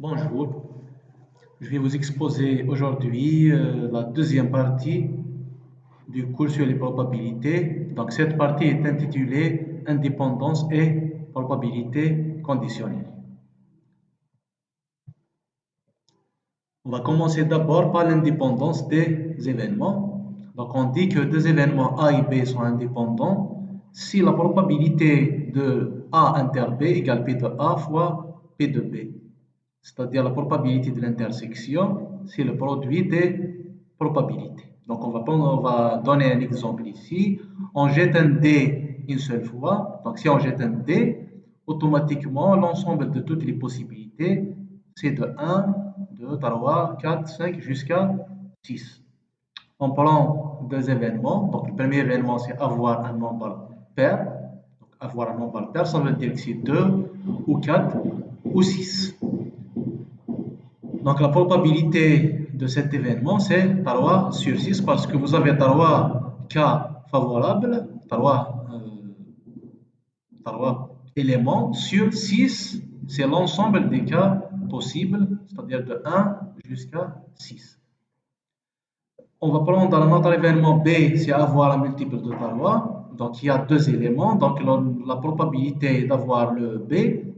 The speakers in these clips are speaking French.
Bonjour, je vais vous exposer aujourd'hui la deuxième partie du cours sur les probabilités. Donc cette partie est intitulée Indépendance et probabilité conditionnelle. On va commencer d'abord par l'indépendance des événements. Donc on dit que deux événements A et B sont indépendants si la probabilité de A inter B égale P de A fois P de B. C'est-à-dire la probabilité de l'intersection, c'est le produit des probabilités. Donc on va donner un exemple ici. On jette un dé une seule fois. Donc si on jette un dé, automatiquement l'ensemble de toutes les possibilités, c'est de 1, 2, 3, 4, 5 jusqu'à 6. On prend deux événements. Donc le premier événement, c'est avoir un nombre pair. Donc avoir un nombre pair, ça veut dire que c'est 2 ou 4 ou 6. Donc la probabilité de cet événement, c'est 3 sur 6 parce que vous avez 3 cas favorables, 3 éléments sur 6, c'est l'ensemble des cas possibles, c'est-à-dire de 1 jusqu'à 6. On va prendre dans notre événement B, c'est avoir un multiple de 3. Donc il y a deux éléments, donc la probabilité d'avoir le B,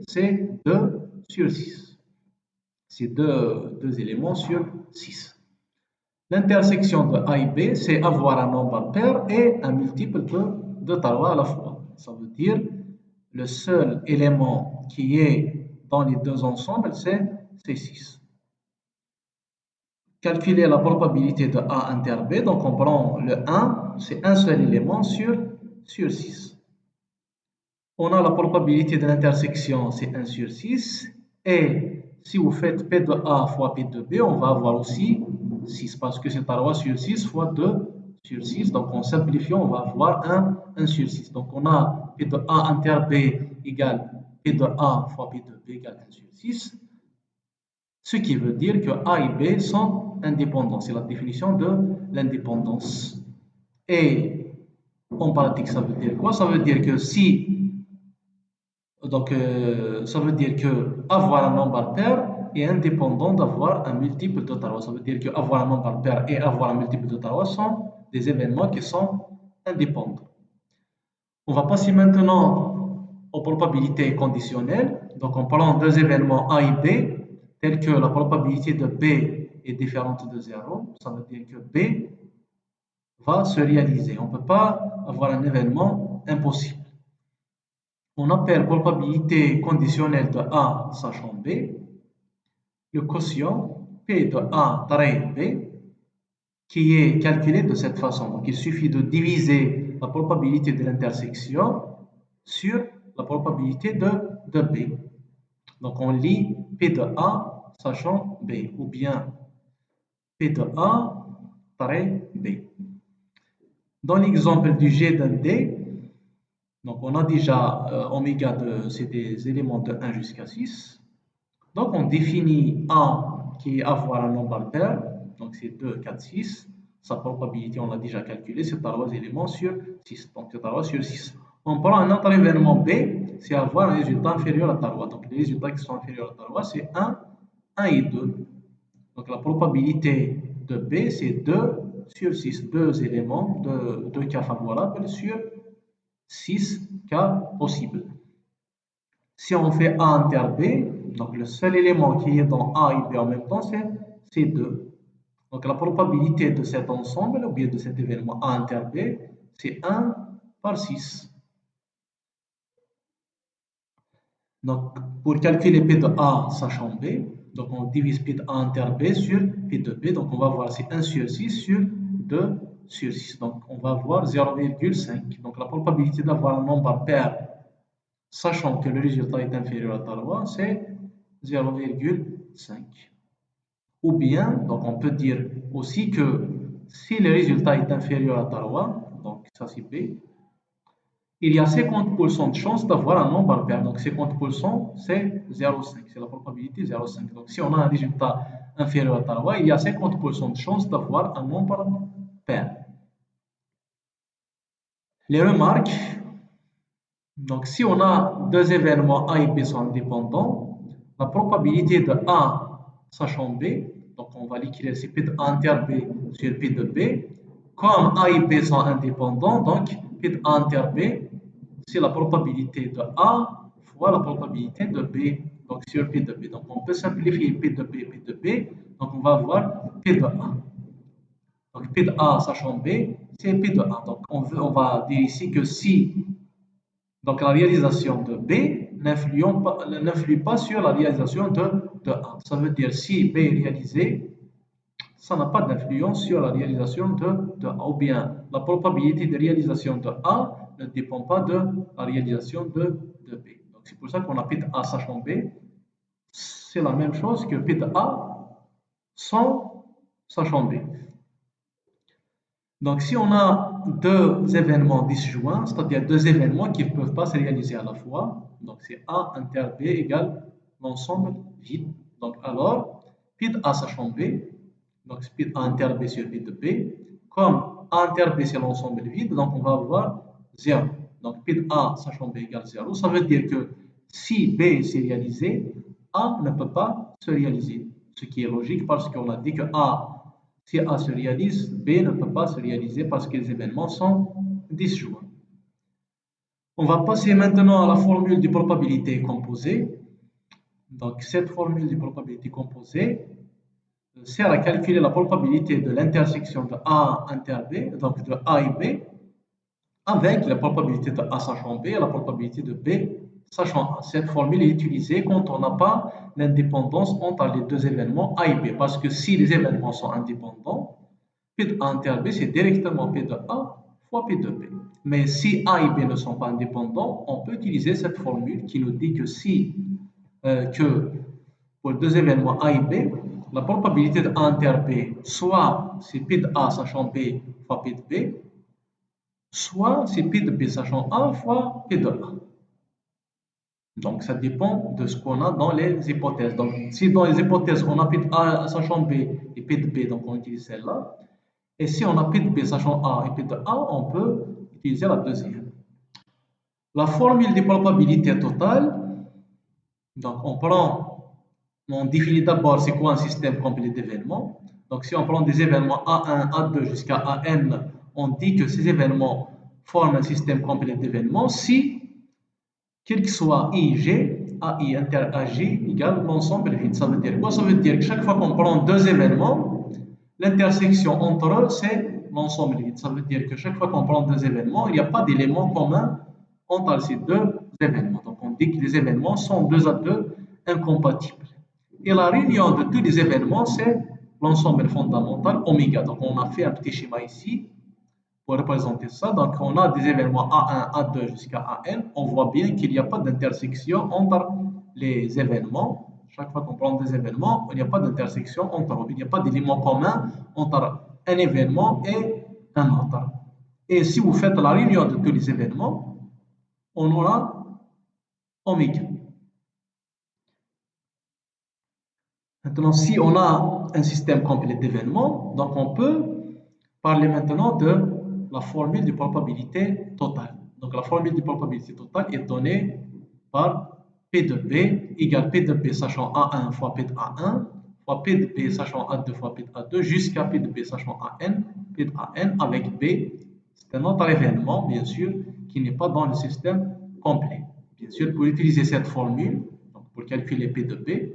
c'est 2 sur 6. C'est deux éléments sur 6. L'intersection de A et B, c'est avoir un nombre pair et un multiple de 3 à la fois. Ça veut dire le seul élément qui est dans les deux ensembles, c'est 6. Calculer la probabilité de A inter B, donc on prend le 1, c'est un seul élément sur 6. On a la probabilité de l'intersection, c'est 1 sur 6. Et si vous faites P de A fois P de B, on va avoir aussi 6 parce que c'est 3 sur 6 fois 2 sur 6. Donc en simplifiant, on va avoir 1 sur 6. Donc on a P de A inter B égale P de A fois P de B égale 1 sur 6. Ce qui veut dire que A et B sont indépendants. C'est la définition de l'indépendance. Et en pratique, ça veut dire quoi? Ça veut dire que si donc, ça veut dire que avoir un nombre pair est indépendant d'avoir un multiple de 3. Ça veut dire qu'avoir un nombre pair et avoir un multiple de 3 sont des événements qui sont indépendants. On va passer maintenant aux probabilités conditionnelles. Donc, on prend deux événements A et B, tels que la probabilité de B est différente de 0. Ça veut dire que B va se réaliser. On ne peut pas avoir un événement impossible. On appelle probabilité conditionnelle de A sachant B le quotient P de A trait B qui est calculé de cette façon. Donc il suffit de diviser la probabilité de l'intersection sur la probabilité de B. Donc on lit P de A sachant B ou bien P de A trait B. Dans l'exemple du jet d'un D, donc on a déjà oméga de c'est des éléments de 1 jusqu'à 6. Donc on définit A qui est avoir un nombre pair, donc c'est 2, 4, 6. Sa probabilité, on l'a déjà calculé, c'est 3 éléments sur 6. Donc c'est 3 sur 6. On prend un autre événement B, c'est avoir un résultat inférieur à 3. Donc les résultats qui sont inférieurs à 3, c'est 1, 1 et 2. Donc la probabilité de B, c'est 2 sur 6. Deux éléments, deux cas favorables sur 6 cas possibles. Si on fait A inter B, donc le seul élément qui est dans A et B en même temps, c'est 2. Donc la probabilité de cet ensemble, ou bien de cet événement A inter B, c'est 1 par 6. Donc pour calculer P de A sachant B, donc on divise P de A inter B sur P de B, donc on va voir c'est 1 sur 6 sur 2 sur 6. Donc on va avoir 0,5. Donc la probabilité d'avoir un nombre pair sachant que le résultat est inférieur à 3, c'est 0,5. Ou bien, donc on peut dire aussi que si le résultat est inférieur à 3, donc ça c'est B, il y a 50% de chance d'avoir un nombre pair. Donc 50% c'est 0,5, c'est la probabilité 0,5. Donc si on a un résultat inférieur à 3, il y a 50% de chance d'avoir un nombre pair. Les remarques, donc si on a deux événements A et B sont indépendants, la probabilité de A sachant B, donc on va l'écrire, c'est P de A inter B sur P de B, comme A et B sont indépendants, donc P de A inter B, c'est la probabilité de A fois la probabilité de B, donc sur P de B. Donc on peut simplifier P de B, P de B, donc on va avoir P de A. Donc P de A sachant B, c'est P de A. Donc on va dire ici que si donc la réalisation de B n'influe pas sur la réalisation de A. Ça veut dire si B est réalisé, ça n'a pas d'influence sur la réalisation de A. Ou bien la probabilité de réalisation de A ne dépend pas de la réalisation de B. Donc c'est pour ça qu'on a P de A sachant B. C'est la même chose que P de A sans sachant B. Donc, si on a deux événements disjoints, c'est-à-dire deux événements qui ne peuvent pas se réaliser à la fois, donc c'est A inter B égale l'ensemble vide. Donc, alors, P de A sachant B, donc P de A inter B sur P de B, comme A inter B c'est l'ensemble vide, donc on va avoir 0. Donc, P de A sachant B égale 0. Ça veut dire que si B s'est réalisé, A ne peut pas se réaliser. Ce qui est logique parce qu'on a dit que A si A se réalise, B ne peut pas se réaliser parce que les événements sont disjoints. On va passer maintenant à la formule de probabilité composée. Donc, cette formule de probabilité composée sert à calculer la probabilité de l'intersection de A inter B, donc de A et B, avec la probabilité de A sachant B et la probabilité de B sachant A. Cette formule est utilisée quand on n'a pas l'indépendance entre les deux événements A et B, parce que si les événements sont indépendants, P de A inter B, c'est directement P de A fois P de B. Mais si A et B ne sont pas indépendants, on peut utiliser cette formule qui nous dit que que pour deux événements A et B, la probabilité de A inter B, soit c'est P de A sachant B fois P de B, soit c'est P de B sachant A fois P de A. Donc, ça dépend de ce qu'on a dans les hypothèses. Donc, si dans les hypothèses, on a P de A sachant B et P de B, donc on utilise celle-là. Et si on a P de B sachant A et P de A, on peut utiliser la deuxième. La formule des probabilités totales, donc on définit d'abord c'est quoi un système complet d'événements. Donc si on prend des événements A1, A2 jusqu'à AN, on dit que ces événements forment un système complet d'événements si, quel que soit IJ, AI inter AJ égale l'ensemble vide. Ça veut dire quoi? Ça veut dire que chaque fois qu'on prend deux événements, l'intersection entre eux, c'est l'ensemble vide. Ça veut dire que chaque fois qu'on prend deux événements, il n'y a pas d'élément commun entre ces deux événements. Donc on dit que les événements sont deux à deux incompatibles. Et la réunion de tous les événements, c'est l'ensemble fondamental oméga. Donc on a fait un petit schéma ici pour représenter ça. Donc on a des événements A1, A2 jusqu'à AN. On voit bien qu'il n'y a pas d'intersection entre les événements. Chaque fois qu'on prend des événements, il n'y a pas d'intersection entre eux. Il n'y a pas d'élément commun entre un événement et un autre. Et si vous faites la réunion de tous les événements, on aura oméga. Maintenant, si on a un système complet d'événements, donc on peut parler maintenant de la formule de probabilité totale. Donc la formule de probabilité totale est donnée par P de B égale P de B sachant A1 fois P de A1 fois P de B sachant A2 fois P de A2 jusqu'à P de B sachant AN, P de AN avec B. C'est un autre événement, bien sûr, qui n'est pas dans le système complet. Bien sûr, pour utiliser cette formule, donc pour calculer P de B,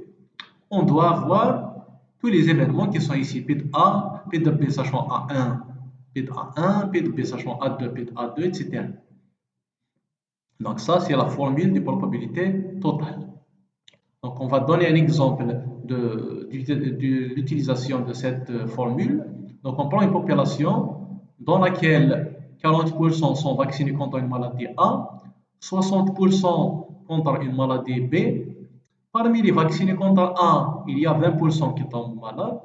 on doit avoir tous les événements qui sont ici, P de A, P de B sachant A1, P de A1, P de B sachant A2, P de A2, etc. Donc ça, c'est la formule de probabilité totale. Donc on va donner un exemple de l'utilisation de cette formule. Donc on prend une population dans laquelle 40% sont vaccinés contre une maladie A, 60% contre une maladie B. Parmi les vaccinés contre A, il y a 20% qui tombent malades.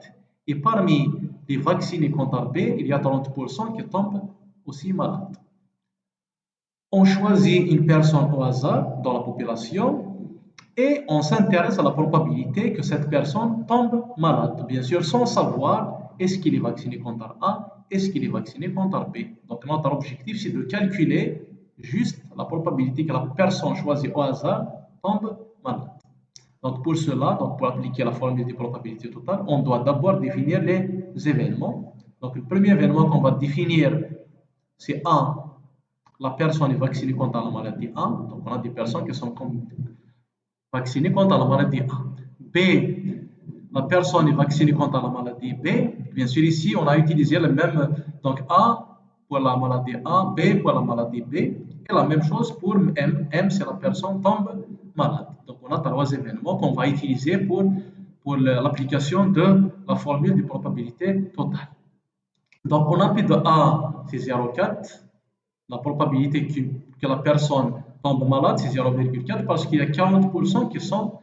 Et parmi les vaccinés contre B, il y a 30% qui tombent aussi malades. On choisit une personne au hasard dans la population et on s'intéresse à la probabilité que cette personne tombe malade. Bien sûr, sans savoir est-ce qu'il est vacciné contre A, est-ce qu'il est vacciné contre B. Donc notre objectif, c'est de calculer juste la probabilité que la personne choisie au hasard tombe malade. Donc pour cela, donc pour appliquer la formule de probabilité totale, on doit d'abord définir les événements. Donc le premier événement qu'on va définir, c'est A, la personne est vaccinée contre la maladie A. Donc on a des personnes qui sont vaccinées contre la maladie A. B, la personne est vaccinée contre la maladie B. Bien sûr, ici, on a utilisé le même, donc A pour la maladie A, B pour la maladie B. Et la même chose pour M. M, c'est la personne tombe malade. Donc, on a trois événements qu'on va utiliser pour l'application de la formule de probabilité totale. Donc, on a P de A, c'est 0,4. La probabilité que la personne tombe malade, c'est 0,4 parce qu'il y a 40% qui sont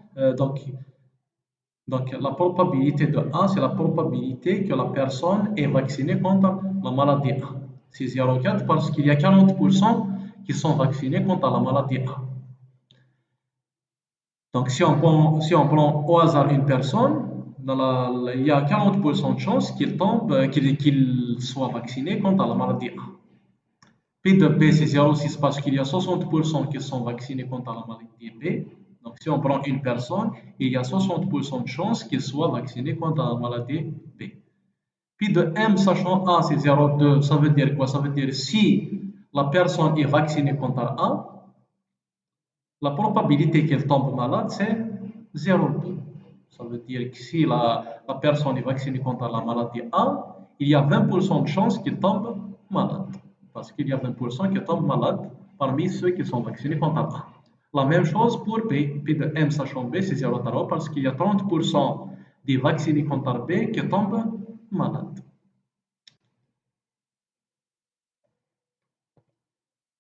donc, la probabilité de A, c'est la probabilité que la personne est vaccinée contre la maladie A. C'est 0,4 parce qu'il y a 40% qui sont vaccinés contre la maladie A. Donc, si on prend au hasard une personne, il y a 40% de chances qu'il soit vacciné contre la maladie A. P de B, c'est 0,6 parce qu'il y a 60% qui sont vaccinés contre la maladie B. Donc, si on prend une personne, il y a 60% de chances qu'il soit vacciné contre la maladie B. Puis de M, sachant A, c'est 0,2, ça veut dire quoi? Ça veut dire si la personne est vaccinée contre A, la probabilité qu'elle tombe malade, c'est 0,2. Ça veut dire que si la personne est vaccinée contre la maladie A, il y a 20% de chances qu'il tombe malade. Parce qu'il y a 20% qui tombent malades parmi ceux qui sont vaccinés contre A. La même chose pour B. P de M sachant B, c'est 0,3 parce qu'il y a 30% des vaccinés contre B qui tombent malades.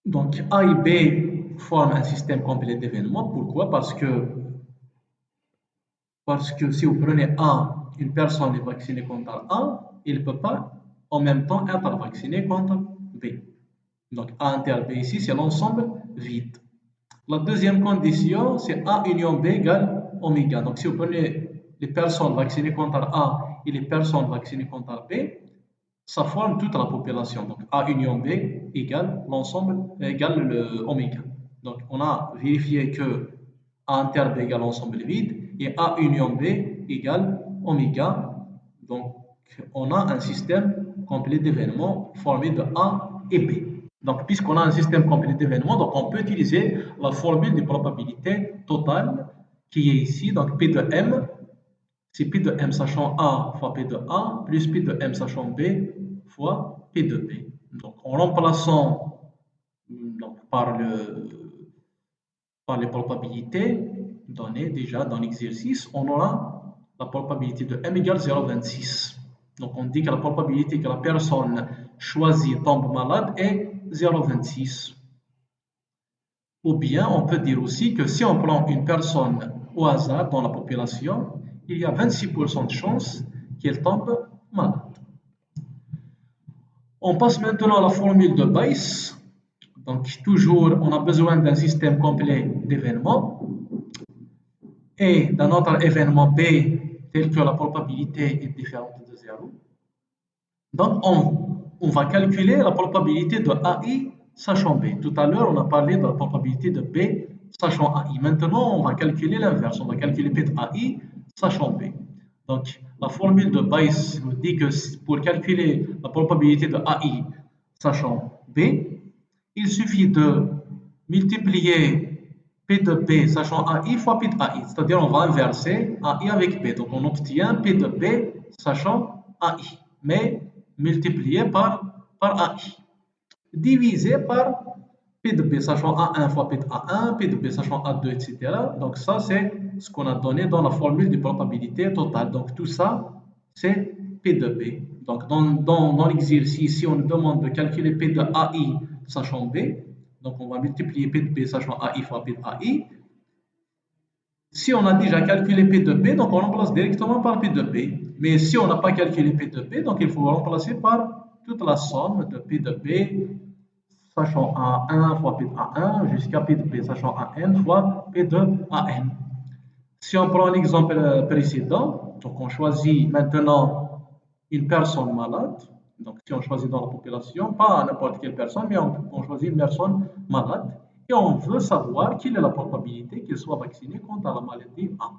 Donc A et B forment un système complet d'événements. Pourquoi? Parce que si vous prenez A, une personne est vaccinée contre A, il ne peut pas en même temps être vacciné contre B. Donc A inter B ici, c'est l'ensemble vide. La deuxième condition, c'est A union B égale oméga. Donc si vous prenez les personnes vaccinées contre A et les personnes vaccinées contre B, ça forme toute la population. Donc A union B égale l'ensemble, égale le oméga. Donc on a vérifié que A inter B égale l'ensemble vide et A union B égale oméga. Donc on a un système complet d'événements formé de A et B. Donc, puisqu'on a un système complet d'événements, donc on peut utiliser la formule de probabilité totale qui est ici. Donc, P de M, c'est P de M sachant A fois P de A, plus P de M sachant B fois P de B. Donc, en remplaçant par les probabilités données déjà dans l'exercice, on aura la probabilité de M égale 0,26. Donc, on dit que la probabilité que la personne choisie tombe malade est 0,26. Ou bien, on peut dire aussi que si on prend une personne au hasard dans la population, il y a 26% de chances qu'elle tombe malade. On passe maintenant à la formule de Bayes. Donc, toujours, on a besoin d'un système complet d'événements. Et dans notre événement B, tel que la probabilité est différente de 0. Donc, on va calculer la probabilité de AI sachant B. Tout à l'heure, on a parlé de la probabilité de B sachant AI. Maintenant, on va calculer l'inverse. On va calculer P de AI sachant B. Donc, la formule de Bayes nous dit que pour calculer la probabilité de AI sachant B, il suffit de multiplier P de B sachant AI fois P de AI. C'est-à-dire, on va inverser AI avec B. Donc, on obtient P de B sachant AI. Mais multiplié par AI, divisé par P de B sachant A1 fois P de A1, P de B sachant A2, etc. Donc ça, c'est ce qu'on a donné dans la formule de probabilité totale. Donc tout ça, c'est P de B. Donc dans l'exercice, si on nous demande de calculer P de AI sachant B, donc on va multiplier P de B sachant AI fois P de AI. Si on a déjà calculé P de B, donc on remplace directement par P de B. Mais si on n'a pas calculé P de B, donc il faut remplacer par toute la somme de P de B sachant A1 fois P de A1 jusqu'à P de B sachant AN fois P de AN. Si on prend l'exemple précédent, donc on choisit maintenant une personne malade. Donc si on choisit dans la population, pas n'importe quelle personne, mais on choisit une personne malade. Et on veut savoir quelle est la probabilité qu'il soit vacciné contre la maladie A.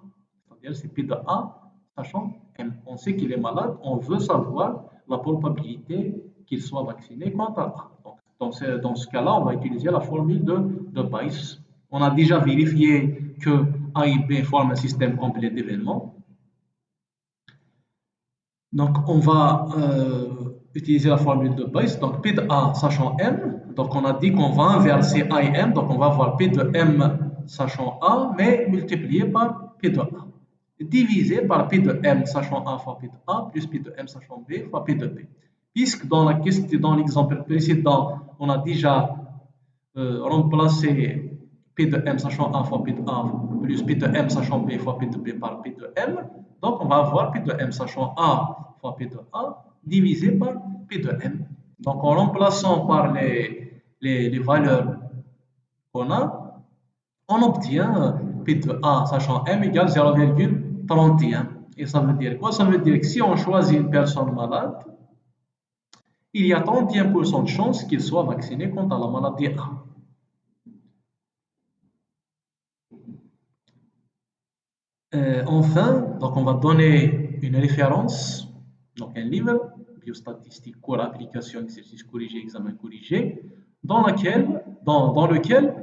C'est-à-dire c'est P de A, sachant M. On sait qu'il est malade, on veut savoir la probabilité qu'il soit vacciné contre A. Donc, dans ce cas-là, on va utiliser la formule de Bayes. On a déjà vérifié que A et B forment un système complet d'événements. Donc, on va utiliser la formule de Bayes. Donc, P de A sachant M. Donc, on a dit qu'on va inverser A et M. Donc, on va avoir P de M sachant A, mais multiplié par P de A. Divisé par P de M sachant A fois P de A, plus P de M sachant B fois P de B. Puisque dans l'exemple précédent, on a déjà remplacé P de M sachant A fois P de A, plus P de M sachant B fois P de B par P de M. Donc, on va avoir P de M sachant A fois P de A divisé par P de M. Donc, en remplaçant par les valeurs qu'on a, on obtient P de A sachant M égale 0,31. Et ça veut dire quoi? Ça veut dire que si on choisit une personne malade, il y a 31% de chances qu'il soit vacciné contre la maladie A. Enfin, donc on va donner une référence, donc un livre, biostatistique, cours, application, exercice corrigé, examen corrigé, dans lequel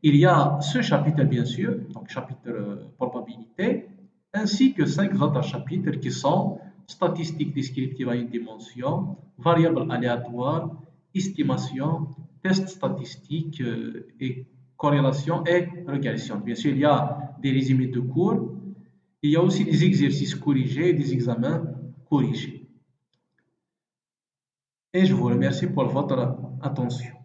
il y a ce chapitre, bien sûr, donc chapitre probabilité, ainsi que 5 autres chapitres qui sont statistiques descriptives à une dimension, variables aléatoires, estimation, tests statistiques et corrélation et régression. Bien sûr, il y a des résumés de cours. Il y a aussi des exercices corrigés et des examens corrigés. Et je vous remercie pour votre attention.